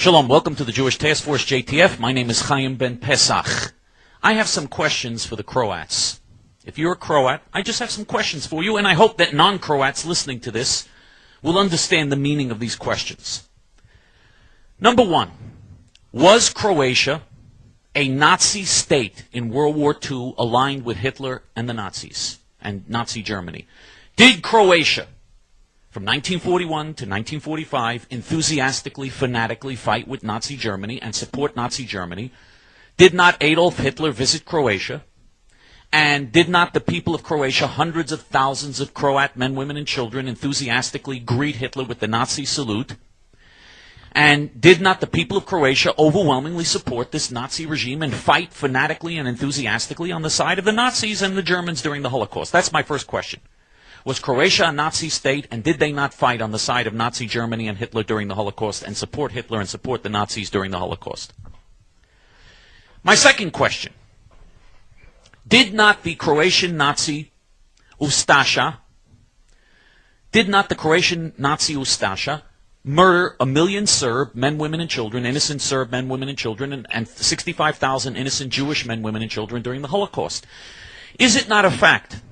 Shalom, welcome to the Jewish Task Force JTF. My name is Chaim Ben Pesach. I have some questions for the Croats. If you're a Croat, I just have some questions for you, and I hope that non-Croats listening to this will understand the meaning of these questions. Number one, was Croatia a Nazi state in World War II aligned with Hitler and the Nazis and Nazi Germany? Did Croatia, from 1941 to 1945, enthusiastically, fanatically fight with Nazi Germany and support Nazi Germany? Did not Adolf Hitler visit Croatia? And did not the people of Croatia, hundreds of thousands of Croat men, women, and children, enthusiastically greet Hitler with the Nazi salute? And did not the people of Croatia overwhelmingly support this Nazi regime and fight fanatically and enthusiastically on the side of the Nazis and the Germans during the Holocaust? That's my first question. Was Croatia a Nazi state, and did they not fight on the side of Nazi Germany and Hitler during the Holocaust and support Hitler and support the Nazis during the Holocaust? My second question. Did not the Croatian Nazi Ustasha murder 1 million Serb men, women, and children, innocent Serb men, women, and children, and 65,000 innocent Jewish men, women, and children during the Holocaust? Is it not a fact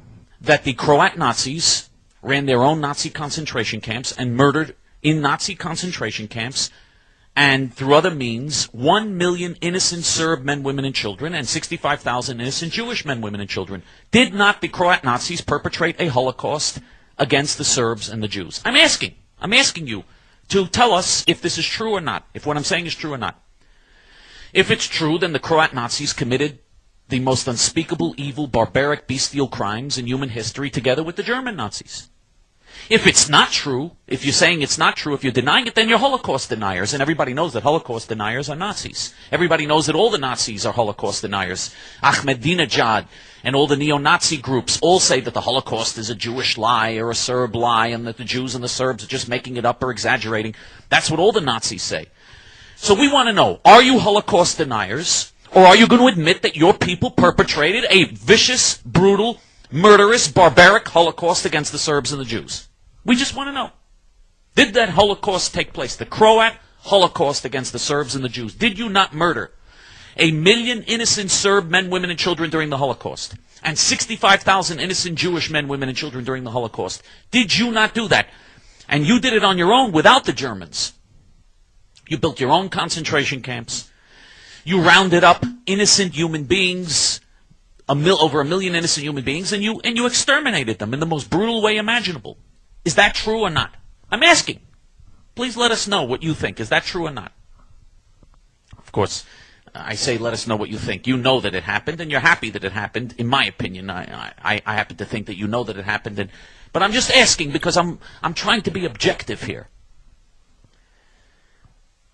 that the Croat Nazis ran their own Nazi concentration camps and murdered in Nazi concentration camps and through other means 1 million innocent Serb men, women, and children and 65,000 innocent Jewish men, women, and children? Did not the Croat Nazis perpetrate a Holocaust against the Serbs and the Jews? I'm asking you to tell us if this is true or not, if what I'm saying is true or not. If it's true, then the Croat Nazis committed the most unspeakable, evil, barbaric, bestial crimes in human history together with the German Nazis. If it's not true, if you're saying it's not true, if you're denying it, then you're Holocaust deniers, and everybody knows that Holocaust deniers are Nazis. Everybody knows that all the Nazis are Holocaust deniers. Ahmadinejad and all the neo-Nazi groups all say that the Holocaust is a Jewish lie or a Serb lie, and that the Jews and the Serbs are just making it up or exaggerating. That's what all the Nazis say. So we want to know, are you Holocaust deniers? Or are you going to admit that your people perpetrated a vicious, brutal, murderous, barbaric Holocaust against the Serbs and the Jews? We just want to know. Did that Holocaust take place? The Croat Holocaust against the Serbs and the Jews. Did you not murder 1 million innocent Serb men, women, and children during the Holocaust? And 65,000 innocent Jewish men, women, and children during the Holocaust? Did you not do that? And you did it on your own without the Germans. You built your own concentration camps. You rounded up innocent human beings, over 1 million innocent human beings, and you exterminated them in the most brutal way imaginable. Is that true or not? I'm asking. Please let us know what you think. Is that true or not? Of course, I say let us know what you think. You know that it happened, and you're happy that it happened, in my opinion. I happen to think that you know that it happened, but I'm just asking because I'm trying to be objective here.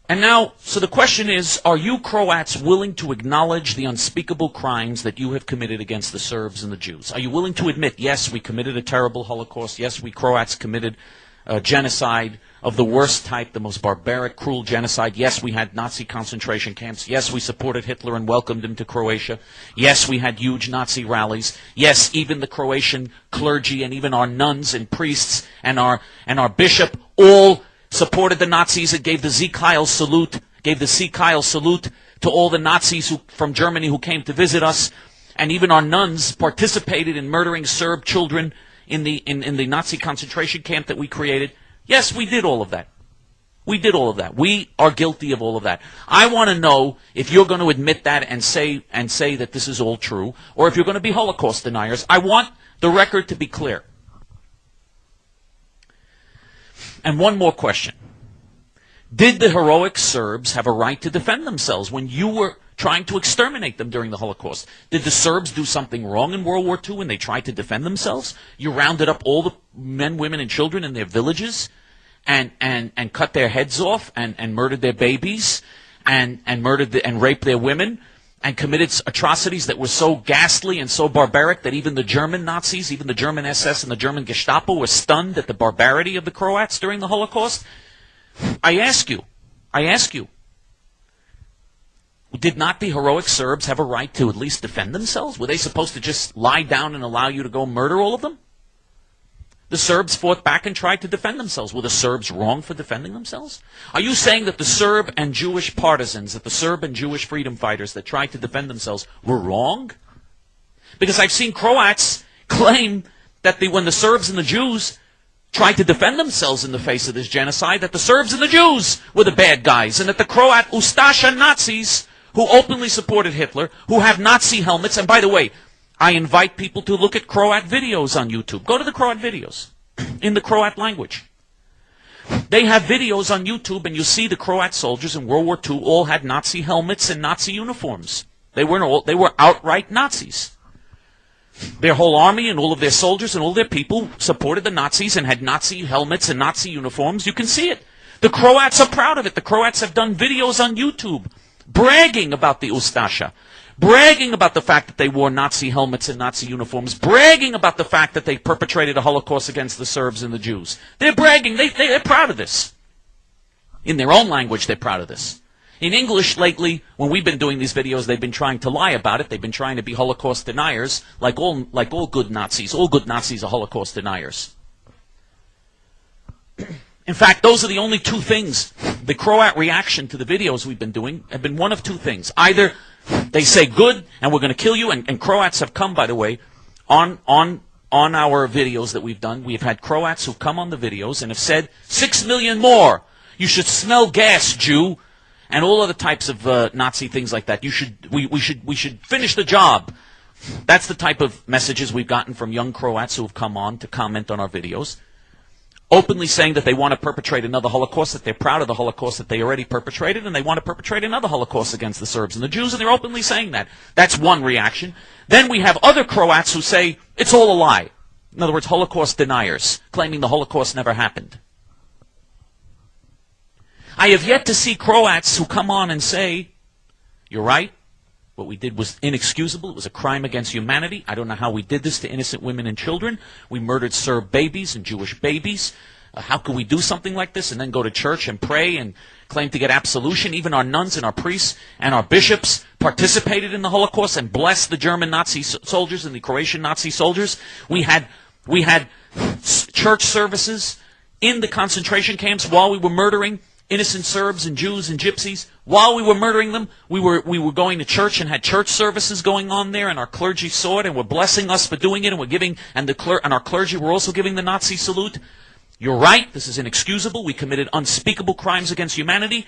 And now, so the question is, are you Croats willing to acknowledge the unspeakable crimes that you have committed against the Serbs and the Jews? Are you willing to admit, yes, we committed a terrible Holocaust, yes, we Croats committed a genocide of the worst type, the most barbaric, cruel genocide, yes, we had Nazi concentration camps, yes, we supported Hitler and welcomed him to Croatia, yes, we had huge Nazi rallies, yes, even the Croatian clergy and even our nuns and priests and our bishop all supported the Nazis and gave the Sieg Heil salute to all the Nazis from Germany who came to visit us, and even our nuns participated in murdering Serb children in the Nazi concentration camp that we created. Yes, we did all of that. We did all of that. We are guilty of all of that. I want to know if you're going to admit that and say that this is all true, or if you're going to be Holocaust deniers. I want the record to be clear. And one more question. Did the heroic Serbs have a right to defend themselves when you were trying to exterminate them during the Holocaust? Did the Serbs do something wrong in World War II when they tried to defend themselves? You rounded up all the men, women, and children in their villages and cut their heads off and murdered their babies and raped their women and committed atrocities that were so ghastly and so barbaric that even the German Nazis, even the German SS and the German Gestapo were stunned at the barbarity of the Croats during the Holocaust? I ask you, did not the heroic Serbs have a right to at least defend themselves? Were they supposed to just lie down and allow you to go murder all of them? The Serbs fought back and tried to defend themselves. Were the Serbs wrong for defending themselves? Are you saying that the Serb and Jewish partisans, that the Serb and Jewish freedom fighters that tried to defend themselves were wrong? Because I've seen Croats claim that when the Serbs and the Jews tried to defend themselves in the face of this genocide, that the Serbs and the Jews were the bad guys, and that the Croat Ustasha Nazis, who openly supported Hitler, who have Nazi helmets, and by the way, I invite people to look at Croat videos on YouTube. Go to the Croat videos in the Croat language. They have videos on YouTube, and you see the Croat soldiers in World War II all had Nazi helmets and Nazi uniforms. They were outright Nazis. Their whole army and all of their soldiers and all their people supported the Nazis and had Nazi helmets and Nazi uniforms. You can see it. The Croats are proud of it. The Croats have done videos on YouTube bragging about the Ustasha, bragging about the fact that they wore Nazi helmets and Nazi uniforms, bragging about the fact that they perpetrated a Holocaust against the Serbs and the Jews. They're bragging. They're proud of this. In their own language, they're proud of this. In English, lately, when we've been doing these videos, they've been trying to lie about it. They've been trying to be Holocaust deniers, like all good Nazis. All good Nazis are Holocaust deniers. In fact, those are the only two things. The Croat reaction to the videos we've been doing have been one of two things. Either they say, good, and we're going to kill you, and Croats have come, by the way, on our videos that we've done. We've had Croats who've come on the videos and have said, 6 million more. You should smell gas, Jew. And all other types of Nazi things like that. We should finish the job. That's the type of messages we've gotten from young Croats who have come on to comment on our videos, openly saying that they want to perpetrate another Holocaust, that they're proud of the Holocaust that they already perpetrated, and they want to perpetrate another Holocaust against the Serbs and the Jews, and they're openly saying that. That's one reaction. Then we have other Croats who say it's all a lie. In other words, Holocaust deniers, claiming the Holocaust never happened. I have yet to see Croats who come on and say, you're right, what we did was inexcusable, it was a crime against humanity, I don't know how we did this to innocent women and children, we murdered Serb babies and Jewish babies, how could we do something like this and then go to church and pray and claim to get absolution? Even our nuns and our priests and our bishops participated in the Holocaust and blessed the German Nazi soldiers and the Croatian Nazi soldiers. We had church services in the concentration camps while we were murdering innocent Serbs and Jews and Gypsies. While we were murdering them, we were going to church and had church services going on there, and our clergy saw it and were blessing us for doing it, and we're giving, and our clergy were also giving the Nazi salute. You're right, this is inexcusable. We committed unspeakable crimes against humanity.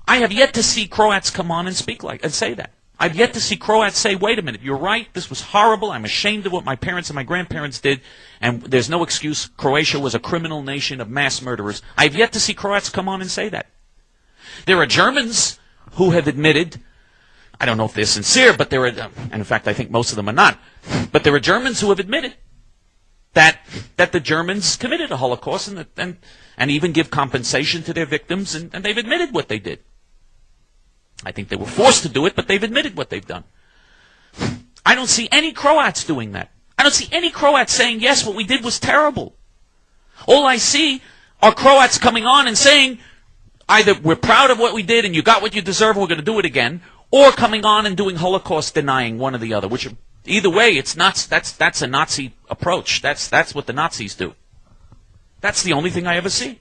I have yet to see Croats come on and say that. I've yet to see Croats say, wait a minute, you're right, this was horrible, I'm ashamed of what my parents and my grandparents did, and there's no excuse, Croatia was a criminal nation of mass murderers. I've yet to see Croats come on and say that. There are Germans who have admitted, I don't know if they're sincere, but and in fact I think most of them are not, but there are Germans who have admitted that the Germans committed a Holocaust and even give compensation to their victims, and they've admitted what they did. I think they were forced to do it, but they've admitted what they've done. I don't see any Croats doing that. I don't see any Croats saying, yes, what we did was terrible. All I see are Croats coming on and saying, either we're proud of what we did and you got what you deserve and we're going to do it again, or coming on and doing Holocaust denying, one or the other, which either way, it's not, that's a Nazi approach. That's what the Nazis do. That's the only thing I ever see.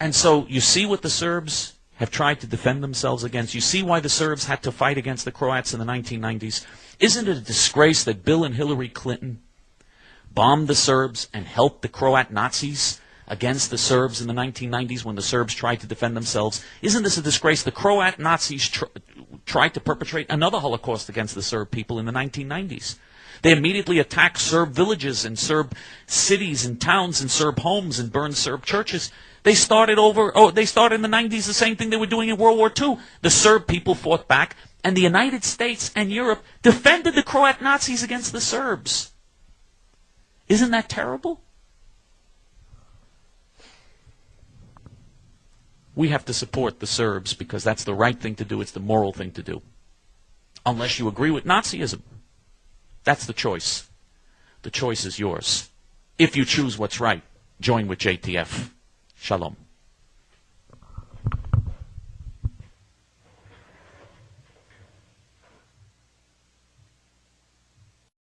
And so you see what the Serbs have tried to defend themselves against. You see why the Serbs had to fight against the Croats in the 1990s. Isn't it a disgrace that Bill and Hillary Clinton bombed the Serbs and helped the Croat Nazis against the Serbs in the 1990s when the Serbs tried to defend themselves? Isn't this a disgrace? The Croat Nazis tried to perpetrate another Holocaust against the Serb people in the 1990s. They immediately attacked Serb villages and Serb cities and towns and Serb homes and burned Serb churches. They started in the 90s the same thing they were doing in World War II. The Serb people fought back, and the United States and Europe defended the Croat Nazis against the Serbs. Isn't that terrible? We have to support the Serbs because that's the right thing to do. It's the moral thing to do. Unless you agree with Nazism. That's the choice. The choice is yours. If you choose what's right, join with JTF. Shalom.